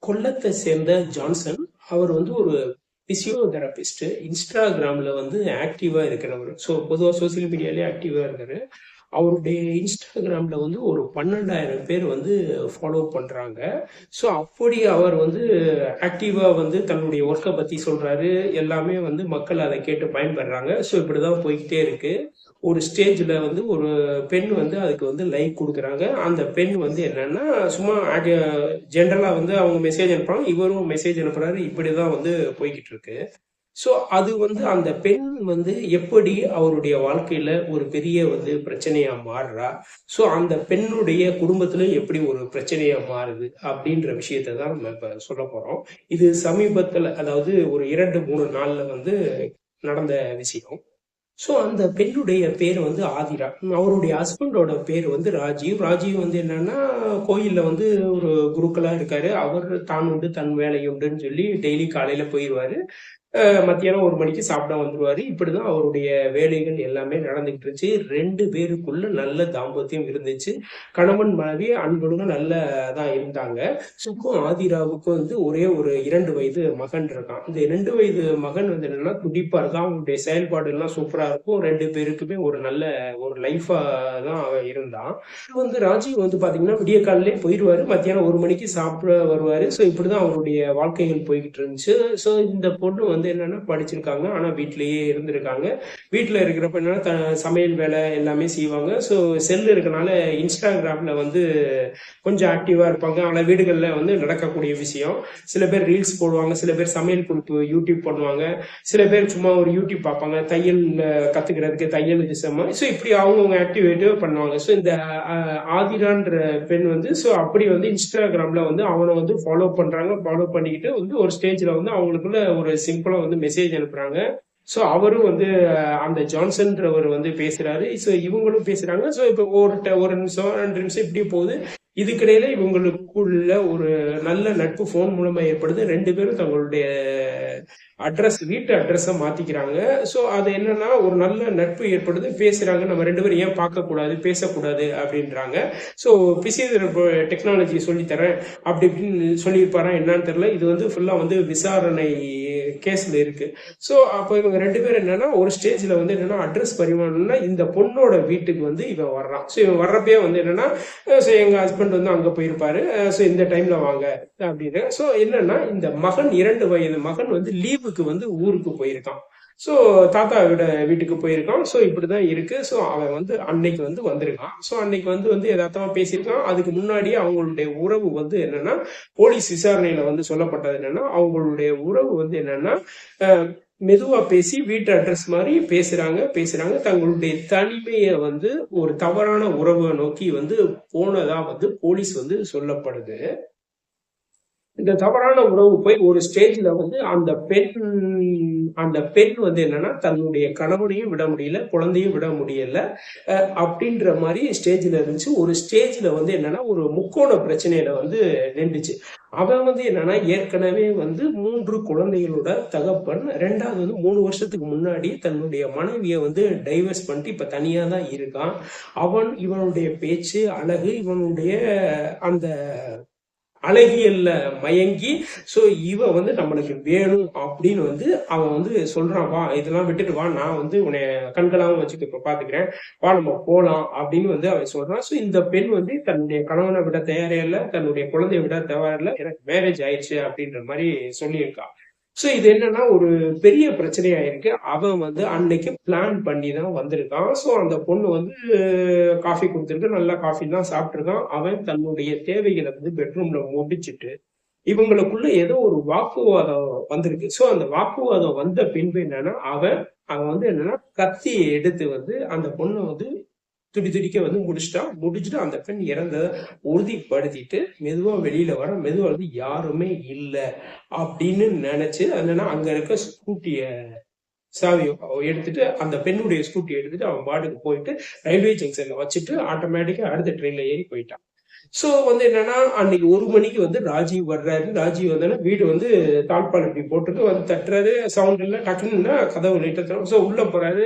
கொல்லத்தை சேர்ந்த ஜான்சன். அவர் வந்து ஒரு பிசியோதெரபிஸ்ட். இன்ஸ்டாகிராம்ல வந்து ஆக்டிவா இருக்கிறவர். ஸோ பொதுவாக சோசியல் மீடியாலே ஆக்டிவா இருக்காரு. அவருடைய இன்ஸ்டாகிராம்ல வந்து ஒரு 12,000 பேர் வந்து ஃபாலோ பண்றாங்க. ஸோ அப்படி அவர் வந்து ஆக்டிவா வந்து தன்னுடைய ஒர்க்கை பத்தி சொல்றாரு. எல்லாமே வந்து மக்கள் அதை கேட்டு பயன்படுறாங்க. ஸோ இப்படிதான் போய்கிட்டே இருக்கு. ஒரு ஸ்டேஜ்ல வந்து ஒரு பெண் வந்து அதுக்கு வந்து லைக் கொடுக்குறாங்க. அந்த பெண் வந்து என்னன்னா சும்மா ஜென்ரலா வந்து அவங்க மெசேஜ் அனுப்புறாங்க, இவரும் மெசேஜ் அனுப்புறாரு. இப்படிதான் வந்து போய்கிட்டு இருக்கு. ஸோ அது வந்து அந்த பெண் வந்து எப்படி அவருடைய வாழ்க்கையில ஒரு பெரிய வந்து பிரச்சனையா மாறுறா. ஸோ அந்த பெண்ணுடைய குடும்பத்துல எப்படி ஒரு பிரச்சனையா மாறுது அப்படின்ற விஷயத்தை தான் நம்ம இப்ப சொல்ல போறோம். இது சமீபத்துல, அதாவது ஒரு 2-3 நாள்ல வந்து நடந்த விஷயம். ஸோ அந்த பெண்ணுடைய பேர் வந்து ஆதிரா. அவருடைய ஹஸ்பண்டோட பேர் வந்து ராஜீவ். ராஜீவ் வந்து என்னன்னா கோயில்ல வந்து ஒரு குருக்களா இருக்காரு. அவர் தான் உண்டு தன் வேலை உண்டுன்னு சொல்லி டெய்லி காலையில போயிடுவாரு. மத்தியானம் 1 மணிக்கு சாப்பிட வந்துருவாரு. இப்படிதான் அவருடைய வேலைகள் எல்லாமே நடந்துகிட்டு இருந்துச்சு. 2 பேருக்குள்ள நல்ல தாம்பத்தியம் இருந்துச்சு. கணவன் மனைவி அன்புடன் நல்லதான் இருந்தாங்க. சுக்கும் ஆதிராவுக்கும் வந்து ஒரே ஒரு 2 வயது மகன் இருக்கான். இந்த 2 வயது மகன் வந்து என்னன்னா துடிப்பா இருக்கான். அவனுடைய செயல்பாடு எல்லாம் சூப்பரா இருக்கும். 2 பேருக்குமே ஒரு நல்ல ஒரு லைஃபா தான் அவன் இருந்தான். வந்து ராஜீவ் வந்து பாத்தீங்கன்னா விடிய காலையிலே போயிடுவாரு. மத்தியானம் 1 மணிக்கு சாப்பிட வருவாரு. ஸோ இப்படிதான் அவருடைய வாழ்க்கைகள் போய்கிட்டு இருந்துச்சு. ஸோ இந்த பொண்ணு வந்து என்னன்னா படிச்சிருக்காங்க, ஆனா வீட்டிலேயே இருந்திருக்காங்க. வீட்டில் இருக்கிறப்ப என்னன்னா சமையல் வேலை எல்லாமே செய்வாங்க. ஸோ செல் இருக்கனால இன்ஸ்டாகிராம்ல வந்து கொஞ்சம் ஆக்டிவா இருப்பாங்க. ஆனால் வீடுகளில் வந்து நடக்கக்கூடிய விஷயம். சில பேர் ரீல்ஸ் போடுவாங்க, சில பேர் சமையல் குறிப்பு யூடியூப் பண்ணுவாங்க, சில பேர் சும்மா ஒரு யூடியூப் பார்ப்பாங்க தையல் கத்துக்கிறதுக்கு, தையலுக்கு செம்ம. ஸோ இப்படி அவங்கவுங்க ஆக்டிவேட்டிவ் பண்ணுவாங்க. ஸோ இந்த ஆதிரான்ற பெண் வந்து ஸோ அப்படி வந்து இன்ஸ்டாகிராம்ல வந்து அவனை வந்து ஃபாலோ பண்றாங்க. ஃபாலோ பண்ணிக்கிட்டு வந்து ஒரு ஸ்டேஜ்ல வந்து அவங்களுக்குள்ள ஒரு சிம்பிளா வந்து மெசேஜ் அனுப்புறாங்க. ஸோ அவரும் வந்து அந்த ஜான்சன்றவர் வந்து பேசுறாரு. ஸோ இவங்களும் பேசுறாங்க. ஸோ இப்போ ஒரு நிமிஷம் 2 நிமிஷம் இப்படியே போகுது. இதுக்கிடையில இவங்களுக்குள்ள ஒரு நல்ல நட்பு போன் மூலமா ஏற்படுது. 2 பேரும் தங்களுடைய வீட்டு அட்ரஸை மாத்திக்கிறாங்க. ஸோ அது என்னன்னா ஒரு நல்ல நட்பு ஏற்படுது. பேசுறாங்க, நம்ம 2 பேரும் ஏன் பார்க்க கூடாது, பேசக்கூடாது அப்படின்றாங்க. ஸோ பிசியோதெரபி டெக்னாலஜி சொல்லித்தரேன் அப்படி இப்படின்னு சொல்லியிருப்பாரா என்னன்னு தெரியல. இது வந்து ஃபுல்லா வந்து விசாரணை கேஸ்ல இருக்கு. ஸோ அப்போ இவங்க 2 பேரும் என்னன்னா ஒரு ஸ்டேஜ்ல வந்து என்னன்னா அட்ரஸ் பரிமாறணும்னா இந்த பொண்ணோட வீட்டுக்கு வந்து இவன் வர்றான். ஸோ இவன் வர்றப்பே வந்து என்னன்னா ஸோ எங்க ஹஸ்பண்ட் வந்து அங்க போயிருப்பாரு. ஸோ இந்த டைம்ல வாங்க அப்படின்னு. ஸோ என்னன்னா இந்த மகன் 2 வயது மகன் வந்து லீவுக்கு வந்து ஊருக்கு போயிருக்கான். ஸோ தாத்தாவோட வீட்டுக்கு போயிருக்கான். ஸோ இப்படிதான் இருக்கு. ஸோ அவன் வந்து அன்னைக்கு வந்து வந்திருக்கான். ஸோ அன்னைக்கு வந்து யதார்த்தமா பேசியிருக்கான். அதுக்கு முன்னாடியே அவங்களுடைய உறவு வந்து என்னன்னா போலீஸ் விசாரணையில வந்து சொல்லப்பட்டது என்னன்னா அவங்களுடைய உறவு வந்து என்னன்னா மெதுவா பேசி வீட்டு அட்ரஸ் மாதிரி பேசுறாங்க. தங்களுடைய தனிமையை வந்து ஒரு தவறான உறவை நோக்கி வந்து போனதா வந்து போலீஸ் வந்து சொல்லப்படுது. இந்த தவறான உறவு போய் ஒரு ஸ்டேஜ்ல வந்து அந்த பெண் வந்து என்னன்னா தன்னுடைய கணவனையும் விட முடியல, குழந்தையும் விட முடியல அப்படின்ற மாதிரி ஸ்டேஜ்ல இருந்துச்சு. ஒரு ஸ்டேஜ்ல வந்து என்னன்னா ஒரு முக்கோண பிரச்சனையில வந்து நின்றுச்சு. அவன் வந்து என்னன்னா ஏற்கனவே வந்து 3 குழந்தைகளோட தகப்பன். 2வது வந்து 3 வருஷத்துக்கு முன்னாடி தன்னுடைய மனைவியை வந்து டைவர்ஸ் பண்ணிட்டு இப்ப தனியா தான் இருக்கான். இவனுடைய பேச்சு அழகு, இவனுடைய அந்த அழகியல்ல மயங்கி ஸோ இவன் வந்து நம்மளுக்கு வேணும் அப்படின்னு வந்து அவன் வந்து சொல்றான், வா இதெல்லாம் விட்டுட்டு வா, நான் வந்து உன்னை கண்களாவும் வச்சுக்க இப்ப பாத்துக்கிறேன், வா நம்ம போலாம் அப்படின்னு வந்து அவன் சொல்றான். ஸோ இந்த பெண் வந்து தன்னுடைய கணவனை விட தயாரே இல்லை, தன்னுடைய குழந்தைய விட தயாரில்லை, எனக்கு மேரேஜ் ஆயிடுச்சு அப்படின்ற மாதிரி சொல்லியிருக்கான். ஸோ இது என்னன்னா ஒரு பெரிய பிரச்சனையா இருக்கு. அவன் வந்து அன்னைக்கு பிளான் பண்ணி தான் வந்திருக்கான். ஸோ அந்த பொண்ணு வந்து காஃபி கொடுத்துருக்கு, நல்லா காஃபி தான் சாப்பிட்டுருக்கான். அவன் தன்னுடைய தேவைகளை வந்து பெட்ரூம்ல முடிச்சிட்டு இவங்களுக்குள்ள ஏதோ ஒரு வாக்குவாதம் வந்திருக்கு. ஸோ அந்த வாக்குவாதம் வந்த பின்பு என்னன்னா அவன் வந்து என்னன்னா கத்தியை எடுத்து வந்து அந்த பொண்ணை வந்து துடிக்க வந்து முடிச்சுட்டு அந்த பெண் இறந்ததை உறுதிப்படுத்திட்டு மெதுவா வெளியில மெதுவா வந்து யாருமே இல்லை அப்படின்னு நினைச்சு என்னன்னா அங்க இருக்க ஸ்கூட்டிய சாவி எடுத்துட்டு அந்த பெண்ணுடைய ஸ்கூட்டி எடுத்துட்டு அவன் பாட்டுக்கு போயிட்டு ரயில்வே ஜங்ஷன்ல வச்சுட்டு ஆட்டோமேட்டிக்கா அடுத்த ட்ரெயின்ல ஏறி போயிட்டான். சோ வந்து என்னன்னா அன்னைக்கு 1 மணிக்கு வந்து ராஜீவ் வர்றாரு. ராஜீவ் வந்தோடனே வீடு வந்து தாழ்பால் இப்படி போட்டுட்டு வந்து தட்டுறாரு. சவுண்ட் இல்ல, டக்குன்னு கதவு லைட்டா. சோ உள்ள போறாரு.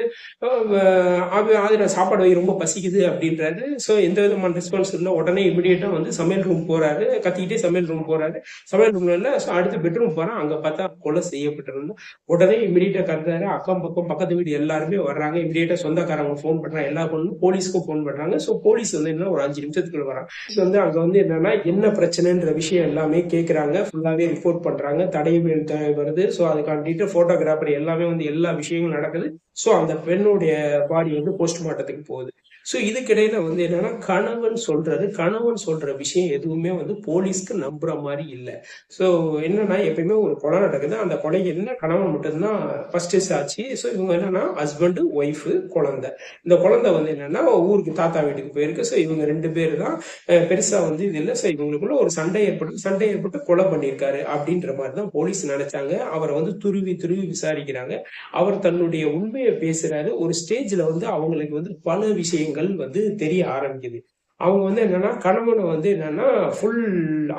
அது நான் சாப்பாடு வை, ரொம்ப பசிக்குது அப்படின்றாரு. சோ எந்த விதமான ரெஸ்பான்ஸ் இல்லை. உடனே இமிடியேட்டா வந்து சமையல் ரூம் போறாரு. கத்திக்கிட்டே சமையல் ரூம் போறாரு. சமையல் ரூம்ல இல்ல, அடுத்து பெட்ரூம் போறான். அங்க பார்த்தா கொலை செய்யப்பட்டிருந்தா. உடனே இமிடியேட்டா கத்துறாரு. அக்கம் பக்கம் பக்கத்து வீடு எல்லாருமே வர்றாங்க. இமிடியேட்டா சொந்தக்காரங்க போன் பண்றாங்க. எல்லா பொண்ணும் போலீஸ்க்கும் போன் பண்றாங்க. சோ போலீஸ் வந்து என்ன ஒரு 5 நிமிஷத்துக்குள்ள வராங்க. வந்து அங்க வந்து என்னன்னா என்ன பிரச்சனைன்ற விஷயம் எல்லாமே கேக்குறாங்க. ஃபுல்லாவே ரிப்போர்ட் பண்றாங்க. தடயவியல் வருது. சோ அதுக்காண்டிட்டு போட்டோகிராஃபர் எல்லாமே வந்து எல்லா விஷயங்களும் நடக்குது. சோ அந்த பெண்ணுடைய பாடி வந்து போஸ்ட்மார்ட்டத்துக்கு போகுது. சோ இதுக்கிடையில வந்து என்னன்னா கணவன் சொல்ற விஷயம் எதுவுமே வந்து போலீஸ்க்கு நம்புற மாதிரி இல்ல. சோ என்னன்னா எப்பயுமே ஒரு கொலை நடக்குது. அந்த கொலை என்ன கணவன் மட்டும்தான் ஃபர்ஸ்ட் ஆச்சு. சோ இவங்க என்னன்னா ஹஸ்பண்ட், ஒய்ஃப், குழந்தை. இந்த குழந்தை வந்து என்னன்னா ஊருக்கு தாத்தா வீட்டுக்கு போயிருக்கு. சோ இவங்க 2 பேர் தான். பெருசா வந்து இது இல்லை. ஸோ இவங்களுக்குள்ள ஒரு சண்டை ஏற்பட்டு கொலை பண்ணியிருக்காரு அப்படின்ற மாதிரி தான் போலீஸ் நினைச்சாங்க. அவரை வந்து துருவி துருவி விசாரிக்கிறாங்க. அவர் தன்னுடைய உண்மையை பேசுறாரு. ஒரு ஸ்டேஜ்ல வந்து அவங்களுக்கு வந்து பல விஷயங்கள் வந்து தெரிய ஆரம்பிக்குது. அவங்க வந்து என்னன்னா கணவனை வந்து என்னன்னா ஃபுல்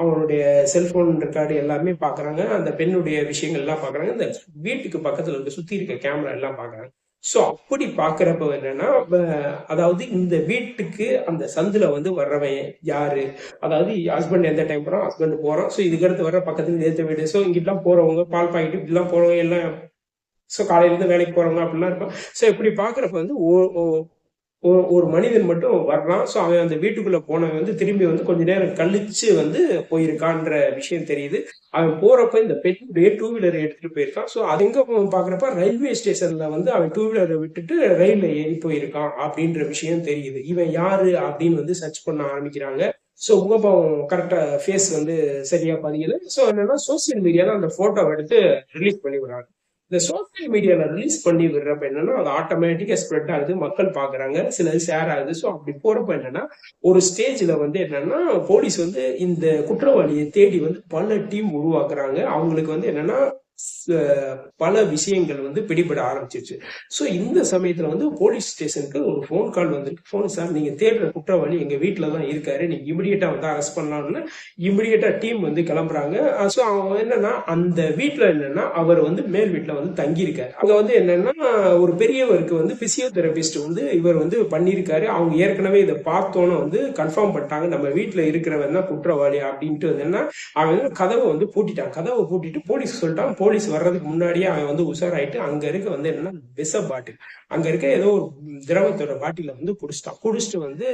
அவனுடைய செல்போன் ரெக்கார்டு எல்லாமே பாக்குறாங்க. அந்த பெண்ணுடைய விஷயங்கள் எல்லாம் பாக்குறாங்க. இந்த வீட்டுக்கு பக்கத்துல இருக்க சுத்தி இருக்க கேமரா எல்லாம் பாக்குறாங்க. சோ அப்படி பாக்குறப்ப என்னன்னா அதாவது இந்த வீட்டுக்கு அந்த சந்துல வந்து வர்றவன் யாரு, அதாவது ஹஸ்பண்ட் எந்த டைம் போறான், ஹஸ்பண்ட் போறான். சோ இதுக்கு அடுத்து வர்ற பக்கத்துல ஏத்த வீடு. சோ இங்கிட்டலாம் போறவங்க, பால் பாக்கெட் இப்படிலாம் போறவங்க எல்லாம். சோ காலையில இருந்து வேலைக்கு போறவங்க அப்படிலாம் இருக்கும். சோ இப்படி பாக்குறப்ப வந்து ஒரு மனிதன் மட்டும் வர்றான். சோ அவன் அந்த வீட்டுக்குள்ள போனவன் வந்து திரும்பி வந்து கொஞ்ச நேரம் கழிச்சு வந்து போயிருக்கான்ற விஷயம் தெரியுது. அவன் போறப்ப இந்த பெண்ணுடைய டூ வீலர் எடுத்துட்டு போயிருக்கான். சோ அது எங்க பாக்குறப்ப ரயில்வே ஸ்டேஷன்ல வந்து அவன் டூ வீலரை விட்டுட்டு ரயில்ல ஏறி போயிருக்கான் அப்படின்ற விஷயம் தெரியுது. இவன் யாரு அப்படின்னு வந்து சர்ச் பண்ண ஆரம்பிக்கிறாங்க. சோ முகப்பாவம் கரெக்டா ஃபேஸ் வந்து சரியா பதியுது. சோ என்னன்னா சோசியல் மீடியால அந்த போட்டோ எடுத்து ரிலீஸ் பண்ணி விடுறாங்க. இந்த சோசியல் மீடியால ரிலீஸ் பண்ணி விடுறப்ப என்னன்னா அது ஆட்டோமேட்டிக்கா ஸ்ப்ரெட் ஆகுது. மக்கள் பாக்குறாங்க. சிலது ஷேர் ஆகுது. ஸோ அப்படி போறப்ப என்னன்னா ஒரு ஸ்டேஜ்ல வந்து என்னன்னா போலீஸ் வந்து இந்த குற்றவாளியை தேடி வந்து பல டீம் உருவாக்குறாங்க. அவங்களுக்கு வந்து என்னன்னா பல விஷயங்கள் வந்து பிடிபட ஆரம்பிச்சிருச்சு. ஸோ இந்த சமயத்துல வந்து போலீஸ் ஸ்டேஷனுக்கு ஒரு ஃபோன் கால் வந்திருக்கு. ஃபோன், சார் நீங்க தேடுற குற்றவாளி எங்க வீட்டுல தான் இருக்காரு, நீங்க இமிடியேட்டா வந்து அரெஸ்ட் பண்ணலாம்னு இமிடியேட்டா டீம் வந்து கிளம்புறாங்க. ஸோ அவங்க என்னன்னா அந்த வீட்டுல என்னன்னா அவர் வந்து மேல் வீட்டுல வந்து தங்கியிருக்காரு. அங்க வந்து என்னன்னா ஒரு பெரியவருக்கு வந்து பிசியோதெரபிஸ்ட் வந்து இவர் வந்து பண்ணியிருக்காரு. அவங்க ஏற்கனவே இதை பார்த்தோன்னு வந்து கன்ஃபார்ம் பண்ணிட்டாங்க, நம்ம வீட்டுல இருக்கிறவன் தான் குற்றவாளி அப்படின்ட்டு வந்து என்ன அவன் வந்து கதவை வந்து பூட்டிட்டான். கதவை பூட்டிட்டு போலீஸ் சொல்லிட்டான். போலீஸ் வர்றதுக்கு முன்னாடியே அவன் வந்து உஷாராயிட்டு அங்க இருக்க வந்து என்னன்னா விஷ பாட்டில், அங்க இருக்க ஏதோ ஒரு திரவத்தோட பாட்டில வந்து குடிச்சிட்டு வந்து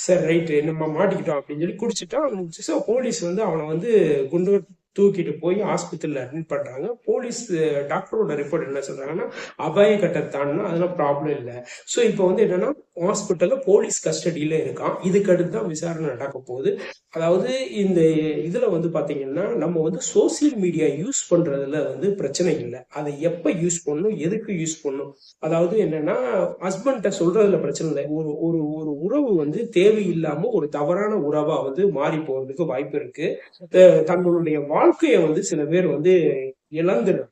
சரி ரைட்டு நம்ம மாட்டிக்கிட்டோம் அப்படின்னு சொல்லி குடிச்சிட்டான். ஸோ போலீஸ் வந்து அவனை வந்து குண்டு தூக்கிட்டு போய் ஆஸ்பத்திரியில் அட்மிட் பண்றாங்க. போலீஸ் டாக்டரோட ரிப்போர்ட் என்ன சொல்றாங்கன்னா அபாய கட்டத்தான்னா அதெல்லாம் ப்ராப்ளம் இல்லை. ஸோ இப்போ வந்து என்னன்னா ஹாஸ்பிட்டல்ல போலீஸ் கஸ்டடியில இருக்கான். இதுக்கு அடுத்து தான் விசாரணை நடக்க போகுது. அதாவது இந்த இதுல வந்து பாத்தீங்கன்னா நம்ம வந்து சோசியல் மீடியா யூஸ் பண்றதுல வந்து பிரச்சனை இல்லை. அதை எப்ப யூஸ் பண்ணணும், எதுக்கு யூஸ் பண்ணணும், அதாவது என்னன்னா ஹஸ்பண்ட சொல்றதுல பிரச்சனை இல்லை. ஒரு ஒரு ஒரு உறவு வந்து தேவையில்லாம ஒரு தவறான உறவா வந்து மாறி போறதுக்கு வாய்ப்பு இருக்கு. தங்களுடைய வாழ்க்கையை வந்து சில பேர் வந்து இழந்துடும்.